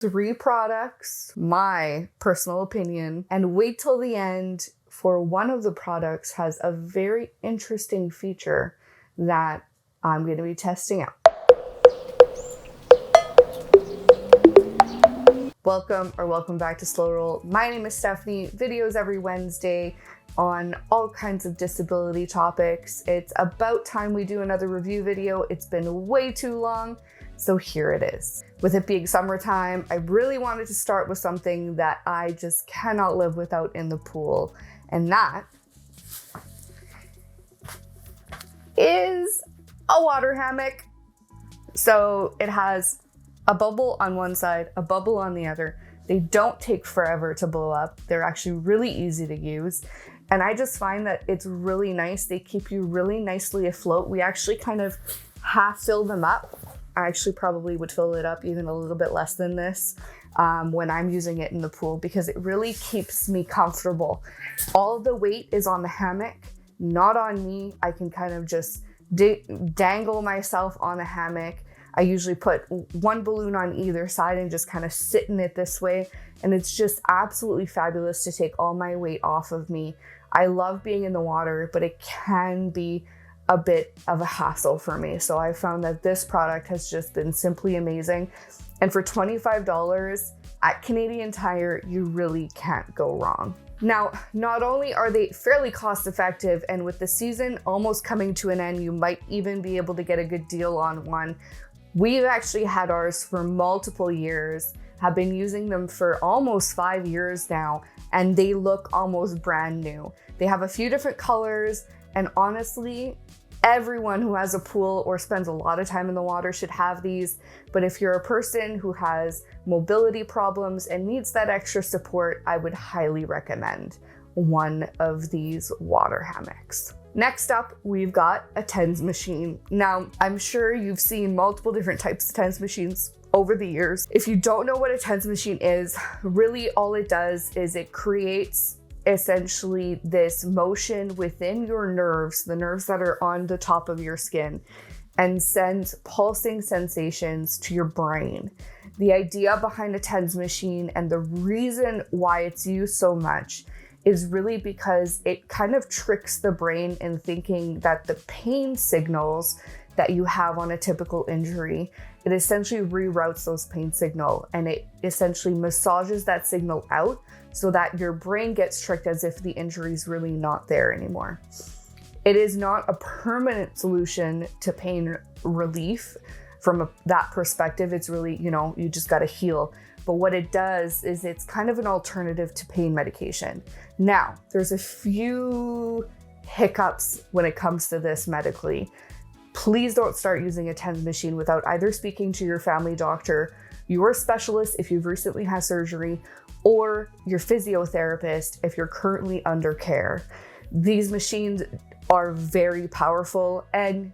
3 products, my personal opinion, and wait till the end for one of the products has a very interesting feature that I'm going to be testing out. Welcome back to Slow Roll. My name is Stephanie. Videos every Wednesday on all kinds of disability topics. It's about time we do another review video. It's been way too long, so here it is. With it being summertime, I really wanted to start with something that I just cannot live without in the pool, and that is a water hammock. So it has a bubble on one side, a bubble on the other. They don't take forever to blow up. They're actually really easy to use. And I just find that it's really nice. They keep you really nicely afloat. We actually kind of half fill them up. I actually probably would fill it up even a little bit less than this when I'm using it in the pool, because it really keeps me comfortable. All of the weight is on the hammock, not on me. I can kind of just dangle myself on the hammock. I usually put one balloon on either side and just kind of sit in it this way. And it's just absolutely fabulous to take all my weight off of me. I love being in the water, but it can be a bit of a hassle for me. So I found that this product has just been simply amazing. And for $25 at Canadian Tire, you really can't go wrong. Now, not only are they fairly cost effective, and with the season almost coming to an end, you might even be able to get a good deal on one. We've actually had ours for multiple years, have been using them for almost 5 years now, and they look almost brand new. They have a few different colors, and honestly, everyone who has a pool or spends a lot of time in the water should have these. But if you're a person who has mobility problems and needs that extra support, I would highly recommend one of these water hammocks. Next up, we've got a T.E.N.S machine. Now, I'm sure you've seen multiple different types of T.E.N.S machines over the years. If you don't know what a T.E.N.S machine is, really all it does is it creates essentially this motion within your nerves, the nerves that are on the top of your skin, and sends pulsing sensations to your brain. The idea behind a T.E.N.S machine and the reason why it's used so much is really because it kind of tricks the brain in thinking that the pain signals that you have on a typical injury, it essentially reroutes those pain signal, and it essentially massages that signal out so that your brain gets tricked as if the injury is really not there anymore. It is not a permanent solution to pain relief from that perspective. It's really, you just gotta heal. But what it does is it's kind of an alternative to pain medication. Now, there's a few hiccups when it comes to this medically. Please don't start using a T.E.N.S machine without either speaking to your family doctor, your specialist if you've recently had surgery, or your physiotherapist if you're currently under care. These machines are very powerful and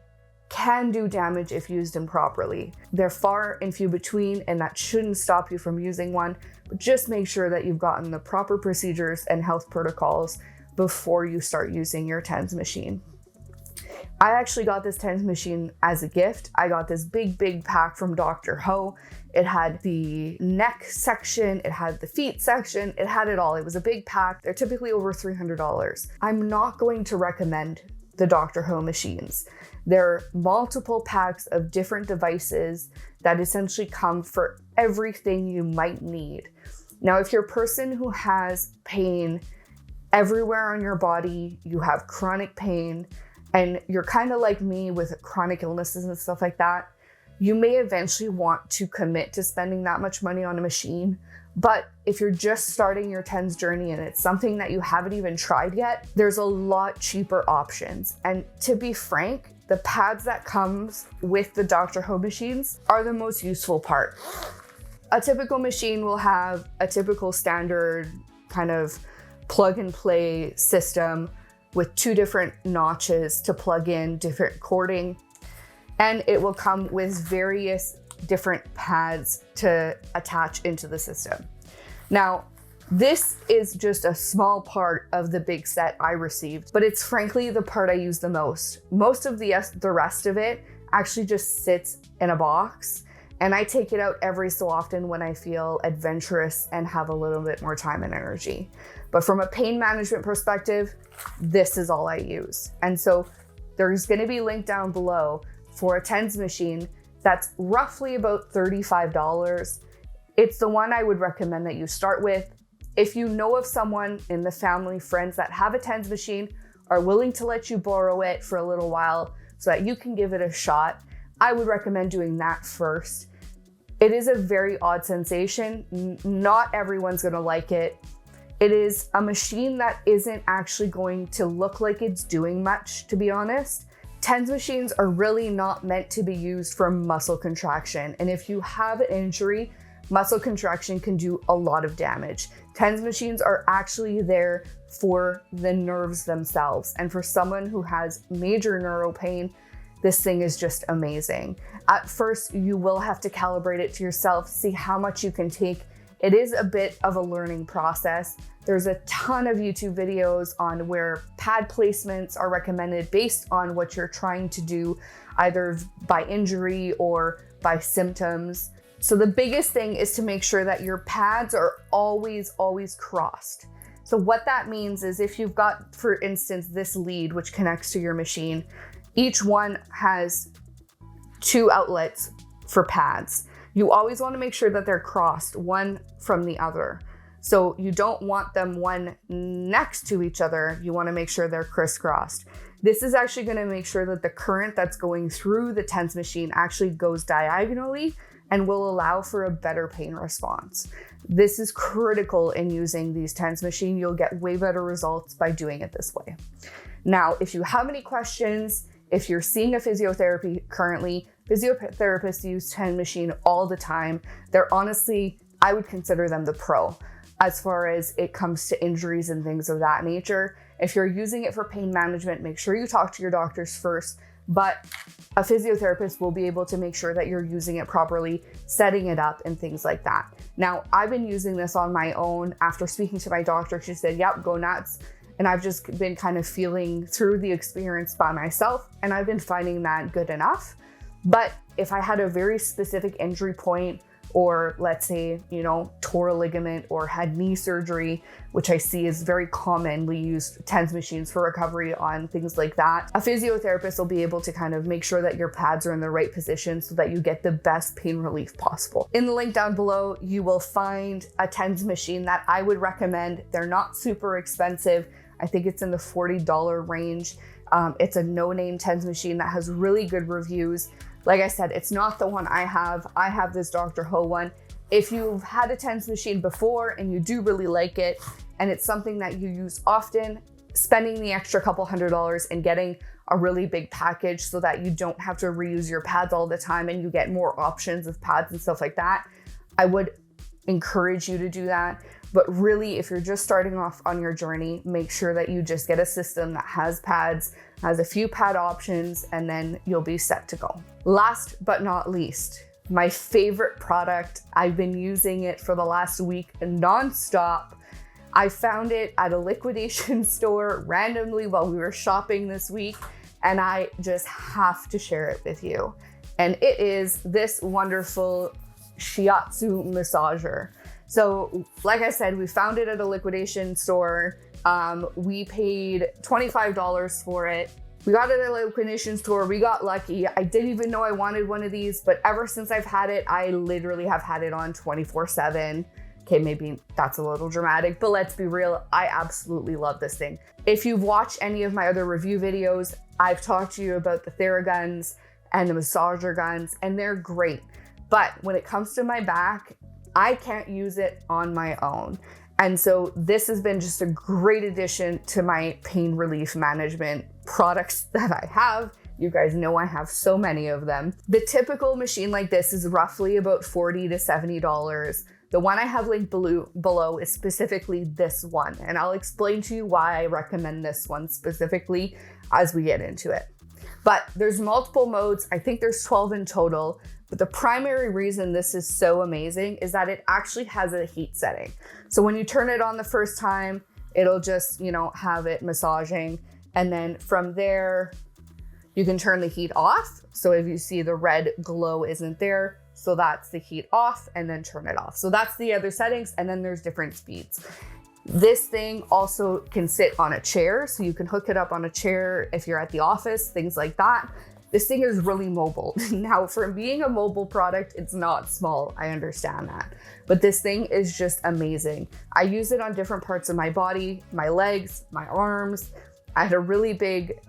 can do damage if used improperly. They're far and few between, and that shouldn't stop you from using one, but just make sure that you've gotten the proper procedures and health protocols before you start using your T.E.N.S machine. I actually got this T.E.N.S machine as a gift. I got this big pack from Dr. Ho. It had the neck section, it had the feet section, it had it all. It was a big pack. They're typically over $300. I'm not going to recommend the Dr. Ho machines. There are multiple packs of different devices that essentially come for everything you might need. Now, if you're a person who has pain everywhere on your body, you have chronic pain, and you're kind of like me with chronic illnesses and stuff like that, you may eventually want to commit to spending that much money on a machine. But if you're just starting your T.E.N.S journey and it's something that you haven't even tried yet, there's a lot cheaper options. And to be frank, the pads that comes with the Dr. Ho machines are the most useful part. A typical machine will have a typical standard kind of plug and play system with 2 different notches to plug in different cording, and it will come with various different pads to attach into the system. Now, this is just a small part of the big set I received, but it's frankly the part I use the most. Most of the rest of it actually just sits in a box And I take it out every so often when I feel adventurous and have a little bit more time and energy. But from a pain management perspective, this is all I use. And so there's going to be a link down below for a T.E.N.S machine that's roughly about $35. It's the one I would recommend that you start with. If you know of someone in the family, friends that have a T.E.N.S machine, are willing to let you borrow it for a little while so that you can give it a shot, I would recommend doing that first. It is a very odd sensation. Not everyone's gonna like it. It is a machine that isn't actually going to look like it's doing much, to be honest. T.E.N.S machines are really not meant to be used for muscle contraction. And if you have an injury, muscle contraction can do a lot of damage. T.E.N.S machines are actually there for the nerves themselves. And for someone who has major neural pain, this thing is just amazing. At first, you will have to calibrate it to yourself, see how much you can take. It is a bit of a learning process. There's a ton of YouTube videos on where pad placements are recommended based on what you're trying to do, either by injury or by symptoms. So the biggest thing is to make sure that your pads are always crossed. So what that means is if you've got, for instance, this lead which connects to your machine, each one has 2 outlets for pads. You always want to make sure that they're crossed one from the other. So you don't want them one next to each other. You want to make sure they're crisscrossed. This is actually going to make sure that the current that's going through the T.E.N.S machine actually goes diagonally and will allow for a better pain response. This is critical in using these T.E.N.S machine. You'll get way better results by doing it this way. Now, if you have any questions, if you're seeing a physiotherapy currently, physiotherapists use T.E.N.S machine all the time. They're honestly, I would consider them the pro as far as it comes to injuries and things of that nature. If you're using it for pain management, make sure you talk to your doctors first, but a physiotherapist will be able to make sure that you're using it properly, setting it up and things like that. Now, I've been using this on my own. After speaking to my doctor, she said, yep, go nuts. And I've just been kind of feeling through the experience by myself, and I've been finding that good enough. But if I had a very specific injury point, or let's say, tore a ligament or had knee surgery, which I see is very commonly used T.E.N.S machines for recovery on things like that, a physiotherapist will be able to kind of make sure that your pads are in the right position so that you get the best pain relief possible. In the link down below, you will find a T.E.N.S machine that I would recommend. They're not super expensive. I think it's in the $40 range. It's a no-name T.E.N.S machine that has really good reviews. Like I said, it's not the one I have. I have this Dr. Ho one. If you've had a T.E.N.S machine before and you do really like it, and it's something that you use often, spending the extra couple $100 and getting a really big package so that you don't have to reuse your pads all the time and you get more options of pads and stuff like that, I would encourage you to do that. But really, if you're just starting off on your journey, make sure that you just get a system that has pads, has a few pad options, and then you'll be set to go. Last but not least, my favorite product. I've been using it for the last week nonstop. I found it at a liquidation store randomly while we were shopping this week, and I just have to share it with you. And it is this wonderful Shiatsu massager. So like I said, we found it at a liquidation store. We paid $25 for it. We got it at a liquidation store. We got lucky. I didn't even know I wanted one of these, but ever since I've had it, I literally have had it on 24/7. Okay, maybe that's a little dramatic, but let's be real. I absolutely love this thing. If you've watched any of my other review videos, I've talked to you about the Theraguns and the massager guns, and they're great. But when it comes to my back, I can't use it on my own. And so this has been just a great addition to my pain relief management products that I have. You guys know I have so many of them. The typical machine like this is roughly about $40 to $70. The one I have linked below is specifically this one, and I'll explain to you why I recommend this one specifically as we get into it. But there's multiple modes. I think there's 12 in total. But the primary reason this is so amazing is that it actually has a heat setting. So when you turn it on the first time, it'll just, have it massaging. And then from there, you can turn the heat off. So if you see the red glow isn't there, So that's the heat off and then turn it off. So that's the other settings. And then there's different speeds. This thing also can sit on a chair. So you can hook it up on a chair if you're at the office, things like that. This thing is really mobile. Now, for being a mobile product, it's not small. I understand that. But this thing is just amazing. I use it on different parts of my body, my legs, my arms. I had a really big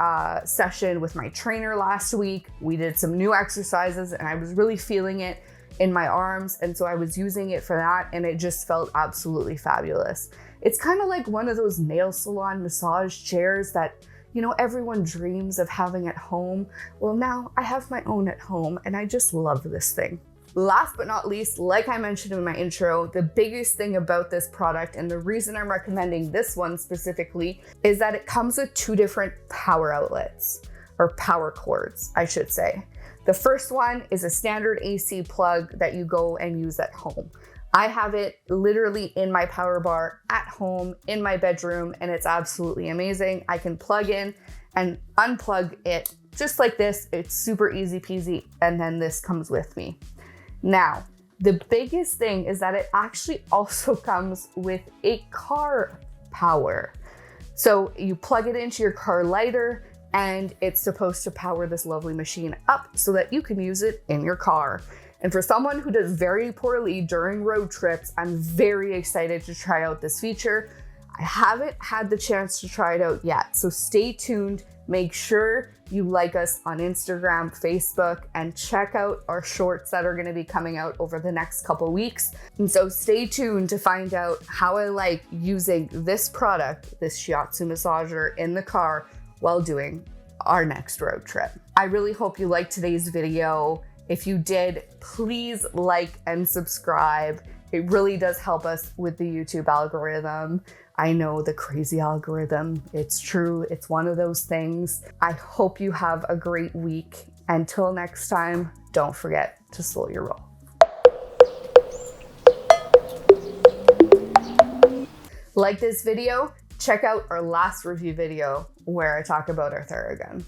session with my trainer last week. We did some new exercises and I was really feeling it in my arms. And so I was using it for that and it just felt absolutely fabulous. It's kind of like one of those nail salon massage chairs that, you know, everyone dreams of having at home. Well, now I have my own at home and I just love this thing. Last but not least, like I mentioned in my intro, the biggest thing about this product and the reason I'm recommending this one specifically is that it comes with 2 different power outlets, or power cords, I should say. The first one is a standard AC plug that you go and use at home. I have it literally in my power bar at home in my bedroom and it's absolutely amazing. I can plug in and unplug it just like this. It's super easy peasy. And then this comes with me. Now, the biggest thing is that it actually also comes with a car power. So you plug it into your car lighter and it's supposed to power this lovely machine up so that you can use it in your car. And for someone who does very poorly during road trips, I'm very excited to try out this feature. I haven't had the chance to try it out yet, so stay tuned. Make sure you like us on Instagram, Facebook, and check out our shorts that are going to be coming out over the next couple weeks. And so stay tuned to find out how I like using this product, this Shiatsu massager, in the car while doing our next road trip. I really hope you liked today's video. If you did, please like and subscribe. It really does help us with the YouTube algorithm. I know, the crazy algorithm. It's true. It's one of those things. I hope you have a great week. Until next time, don't forget to slow your roll. Like this video, check out our last review video where I talk about our Theragun.